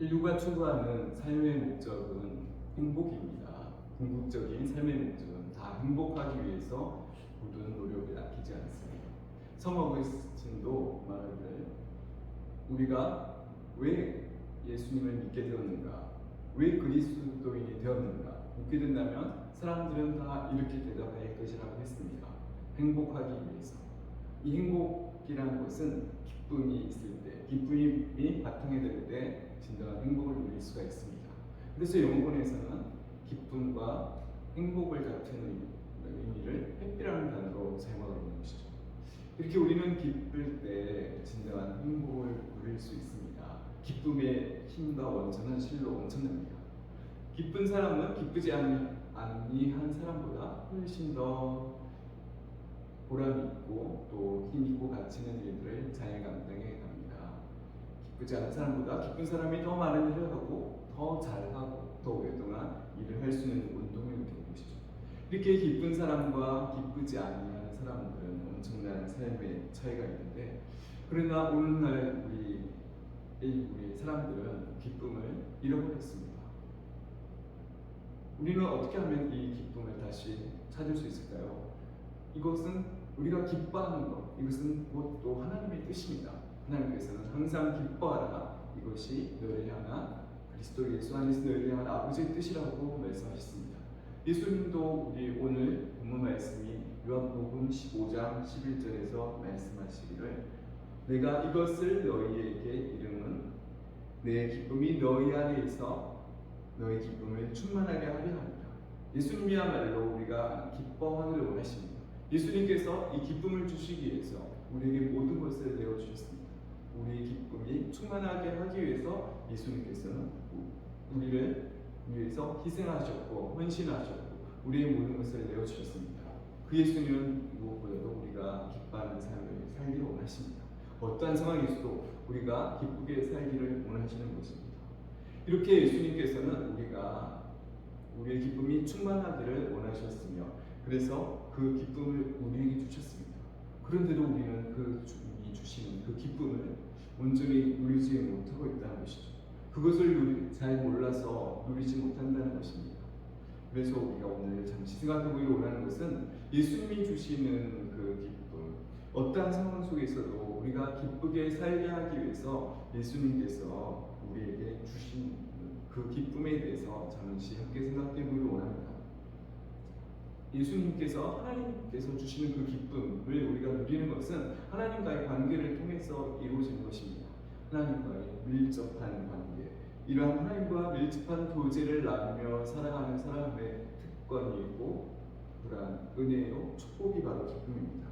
인류가 추구하는 삶의 목적은 행복입니다. 궁극적인 삶의 목적은 다 행복하기 위해서 모든 노력을 아끼지 않습니다. 성 어거스틴도 말하기를 우리가 왜 예수님을 믿게 되었는가, 왜 그리스도인이 되었는가 묻게 된다면 사람들은 다 이렇게 대답할 것이라고 했습니다. 행복하기 위해서. 이 행복이라는 것은 기쁨이 있을 때, 기쁨이 바탕에 될 때 진정한 행복을 누릴 수가 있습니다. 그래서 영어권에서는 기쁨과 행복을 같은 의미를 해피라는 단어로 사용하고 있는 것이죠. 이렇게 우리는 기쁠 때 진정한 행복을 누릴 수 있습니다. 기쁨의 힘과 원천은 실로 엄청납니다. 기쁜 사람은 기쁘지 아니한 사람보다 훨씬 더 보람이 있고 또 힘있고 가치 있는 일들을 잘 감당해 갑니다. 기쁘지 않은 사람보다 기쁜 사람이 더 많은 일을 하고 더 잘하고 더 오랫동안 일을 할 수 있는 운동을 느끼는 것이죠. 이렇게 기쁜 사람과 기쁘지 않은 사람들은 엄청난 삶의 차이가 있는데, 그러나 오늘날 우리 사람들은 기쁨을 잃어버렸습니다. 우리는 어떻게 하면 이 기쁨을 다시 찾을 수 있을까요? 이것은 우리가 기뻐하는 것, 이것은 곧 또 하나님의 뜻입니다. 하나님께서는 항상 기뻐하라, 이것이 너를 향한 그리스도 예수 안에서 너를 향한 아버지의 뜻이라고 말씀하셨습니다. 예수님도 우리 오늘 본문 말씀이 요한복음 15장 11절에서 말씀하시기를 내가 이것을 너희에게 이름은 내 기쁨이 너희 안에 있어 너희 기쁨을 충만하게 하려 합니다. 예수님이야말로 우리가 기뻐하기를 원하십니다. 예수님께서 이 기쁨을 주시기 위해서 우리에게 모든 것을 내어주셨습니다. 우리의 기쁨이 충만하게 하기 위해서 예수님께서는 우리를 위해서 희생하셨고 헌신하셨고 우리의 모든 것을 내어주셨습니다. 그 예수님은 무엇보다도 우리가 기뻐하는 삶을 살기를 원하십니다. 어떠한 상황에서도 우리가 기쁘게 살기를 원하시는 것입니다. 이렇게 예수님께서는 우리의 기쁨이 충만하기를 원하셨으며 그래서 그 기쁨을 우리에게 주셨습니다. 그런데도 우리는 그 주님이 주시는 그 기쁨을 온전히 누리지 못하고 있다는 것이죠. 그것을 잘 몰라서 누리지 못한다는 것입니다. 그래서 우리가 오늘 잠시 생각해보기를 원하는 것은 예수님이 주시는 그 기쁨, 어떠한 상황 속에서도 우리가 기쁘게 살게 하기 위해서 예수님께서 우리에게 주신 그 기쁨에 대해서 잠시 함께 생각해보기를 원합니다. 예수님께서 하나님께서 주시는 그 기쁨을 우리가 누리는 것은 하나님과의 관계를 통해서 이루어지는 것입니다. 하나님과의 밀접한 관계, 이러한 하나님과 밀접한 교제를 나누며 살아가는 사람의 특권이고 그러한 은혜요 축복이 바로 기쁨입니다.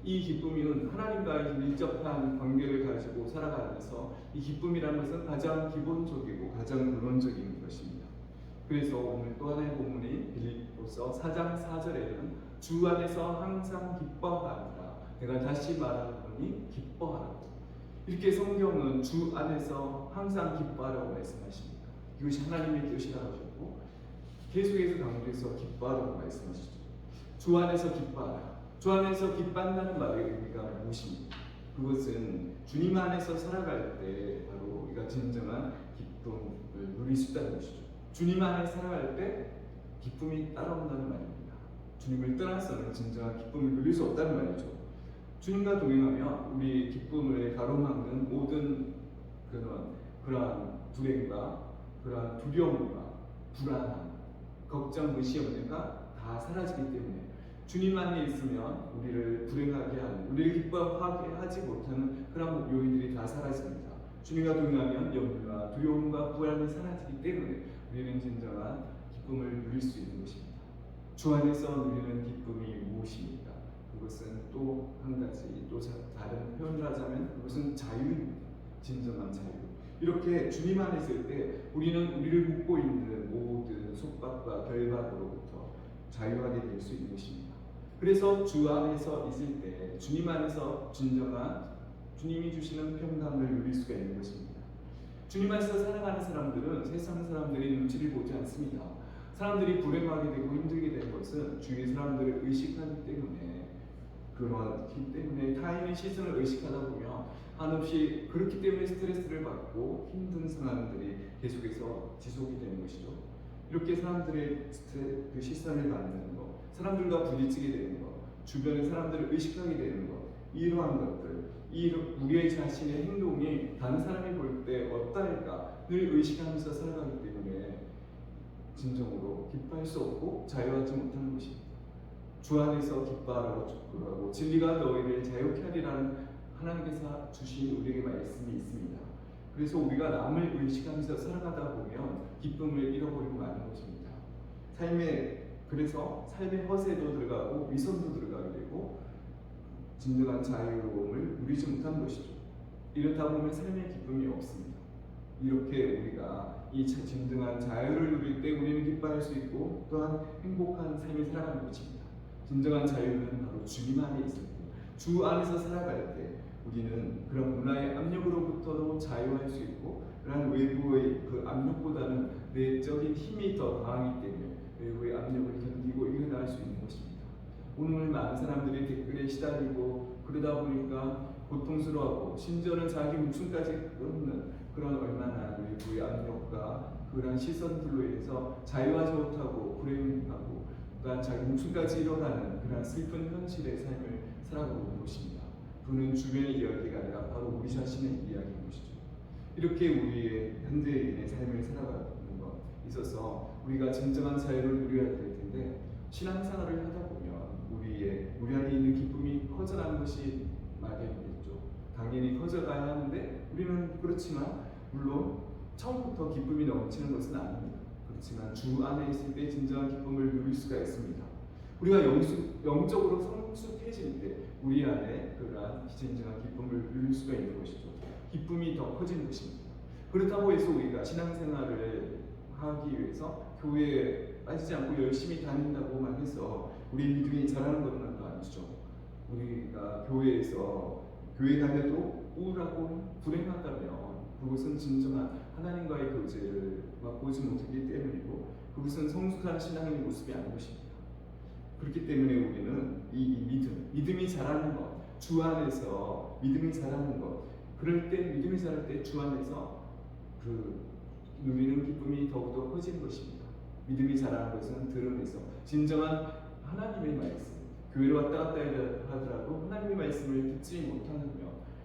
이 기쁨은 하나님과의 밀접한 관계를 가지고 살아가면서 이 기쁨이라는 것은 가장 기본적이고 가장 근원적인 것입니다. 그래서 오늘 또 하나의 본문인 빌립보서 4장 4절에는 주 안에서 항상 기뻐하라. 내가 다시 말하노니 기뻐하라. 이렇게 성경은 주 안에서 항상 기뻐하라고 말씀하십니다. 이것이 하나님의 뜻이라고 하셨고 계속해서 강조해서 기뻐하라고 말씀하시죠. 주 안에서 기뻐하라. 주 안에서 기뻐한다는 말의 의미가 무엇입니까? 그것은 주님 안에서 살아갈 때 바로 우리가 진정한 기쁨을 누릴 수 있다는 것이죠. 주님 안에 살아갈 때 기쁨이 따라온다는 말입니다. 주님을 떠나서는 진정한 기쁨을 누릴 수 없다는 말이죠. 주님과 동행하면 우리 기쁨을 가로막는 모든 그러한 불행과 그러한 두려움과 불안함, 걱정, 무시, 염려가 다 사라지기 때문에 주님 안에 있으면 우리를 불행하게 하는, 우리를 기뻐하게 하지 못하는 그런 요인들이 다 사라집니다. 주님과 동행하면 염려와 두려움과 불안이 사라지기 때문에 우리는 진정한 기쁨을 누릴 수 있는 것입니다. 주 안에서 누리는 기쁨이 무엇입니까? 그것은 또 한 가지, 또 다른 표현을 하자면 그것은 자유입니다. 진정한 자유. 이렇게 주님 안에 있을 때 우리는 우리를 묶고 있는 모든 속박과 결박으로부터 자유하게 될 수 있는 것입니다. 그래서 주 안에서 있을 때 주님 안에서 진정한 주님이 주시는 평강을 누릴 수가 있는 것입니다. 주님 안에서 살아가는 사람들은 세상 사람들이 눈치를 보지 않습니다. 사람들이 불행하게 되고 힘들게 된 것은 주위 사람들을 의식하기 때문에, 그렇기 때문에 타인의 시선을 의식하다 보면 한없이 그렇기 때문에 스트레스를 받고 힘든 상황들이 계속해서 지속이 되는 것이죠. 이렇게 사람들의 그 시선을 받는 것, 사람들과 부딪히게 되는 것, 주변의 사람들을 의식하게 되는 것, 이러한 것들, 우리의 자신의 행동이 다른 사람이 볼 때 어떨까를 의식하면서 살아가기 때문에 진정으로 기뻐할 수 없고 자유하지 못하는 것입니다. 주 안에서 기뻐하라고 진리가 너희를 자유케 하리라는 하나님께서 주신 우리에게 말씀이 있습니다. 그래서 우리가 남을 의식하면서 살아가다 보면 기쁨을 잃어버리고 마는 것입니다. 그래서 삶의 허세도 들어가고 위선도 들어가게 되고 진정한 자유로움을 누리지 못한 것이죠. 이렇다 보면 삶의 기쁨이 없습니다. 이렇게 우리가 이 진정한 자유를 누릴 때 우리는 기뻐할 수 있고 또한 행복한 삶을 살아가는 것입니다. 진정한 자유는 바로 주님 안에 있을 때, 주 안에서 살아갈 때 우리는 그런 문화의 압력으로부터도 자유할 수 있고 그런 외부의 그 압력보다는 내적인 힘이 더 강하기 때문에 외부의 압력을 견디고 이겨나갈 수 있는 것입니다. 오늘 많은 사람들이 댓글에 시달리고 그러다 보니까 고통스러워하고 심지어는 자기 목숨까지 끊는 그런 얼마나 외부의 압력과 그런 시선들로 인해서 자유하지 못하고 불행하고 그러니까 자기 목숨까지 잃어가는 그런 슬픈 현실의 삶을 살아가고 있는 것입니다. 그는 주변의 이야기가 아니라 바로 우리 자신의 이야기인 것이죠. 이렇게 우리의 현대인의 삶을 살아가는 것 있어서 우리가 진정한 자유를 누려야 될 텐데 신앙생활을 하다 보면 우리 안에 있는 기쁨이 커져가는 것이 마련이겠죠. 당연히 커져가야 하는데 우리는 그렇지만 물론 처음부터 기쁨이 넘치는 것은 아닙니다. 그렇지만 주 안에 있을 때 진정한 기쁨을 누릴 수가 있습니다. 우리가 영적으로 성숙해질 때 우리 안에 그러한 진정한 기쁨을 누릴 수가 있는 것이죠. 기쁨이 더 커지는 것입니다. 그렇다고 해서 우리가 신앙생활을 하기 위해서 교회에 빠지지 않고 열심히 다닌다고만 해서 우리 믿음이 자라는 것은 아니죠. 우리가 교회 다녀도 우울하고 불행하다면 그것은 진정한 하나님과의 교제를 맛보지 못하기 때문이고 그것은 성숙한 신앙의 모습이 아닌 것입니다. 그렇기 때문에 우리는 이 믿음이 자라는 것, 주 안에서 믿음이 자라는 것, 그럴 때 믿음이 자랄 때 주 안에서 그 누리는 기쁨이 더욱더 커지는 것입니다. 믿음이 자라는 것은 들음에서 진정한 하나님의 말씀, 교회로 왔다 갔다 하더라도 하나님의 말씀을 듣지 못하면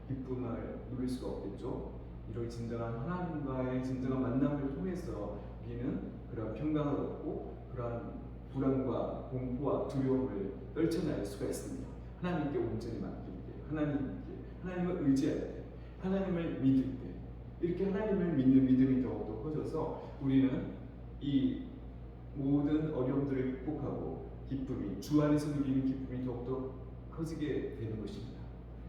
기쁨을 누릴 수가 없겠죠. 이런 진정한 하나님과의 진정한 만남을 통해서 우리는 그런 평강을 얻고 그런 불안과 공포와 두려움을 떨쳐낼 수가 있습니다. 하나님께 온전히 맡길 때, 하나님을 의지할 때, 하나님을 믿을 때, 이렇게 하나님을 믿는 믿음이 더욱더 커져서 우리는 이 모든 어려움들을 극복하고 기쁨이 주 안에서 누리는 기쁨이 더욱더 커지게 되는 것입니다.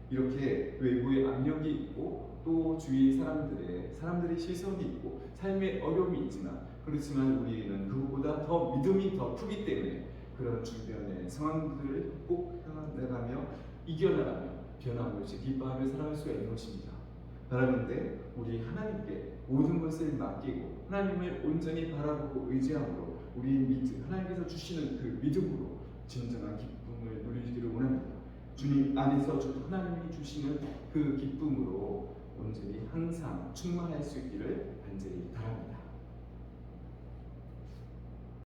이렇게 외부의 압력이 있고 또 주위 사람들의 시선이 있고 삶의 어려움이 있지만 그렇지만 우리는 그것보다 더 믿음이 더 크기 때문에 그런 주변의 상황들을 극복해나가며 이겨나가며 변함없이 기뻐하며 살아갈 수가 있는 것입니다. 바라는데 우리 하나님께 모든 것을 맡기고 하나님을 온전히 바라보고 의지함으로 우리의 믿음, 하나님께서 주시는 그 믿음으로 진정한 기쁨을 누리기를 원합니다. 주님 안에서 하나님이 주시는 그 기쁨으로 온전히 항상 충만할 수 있기를 간절히 바랍니다.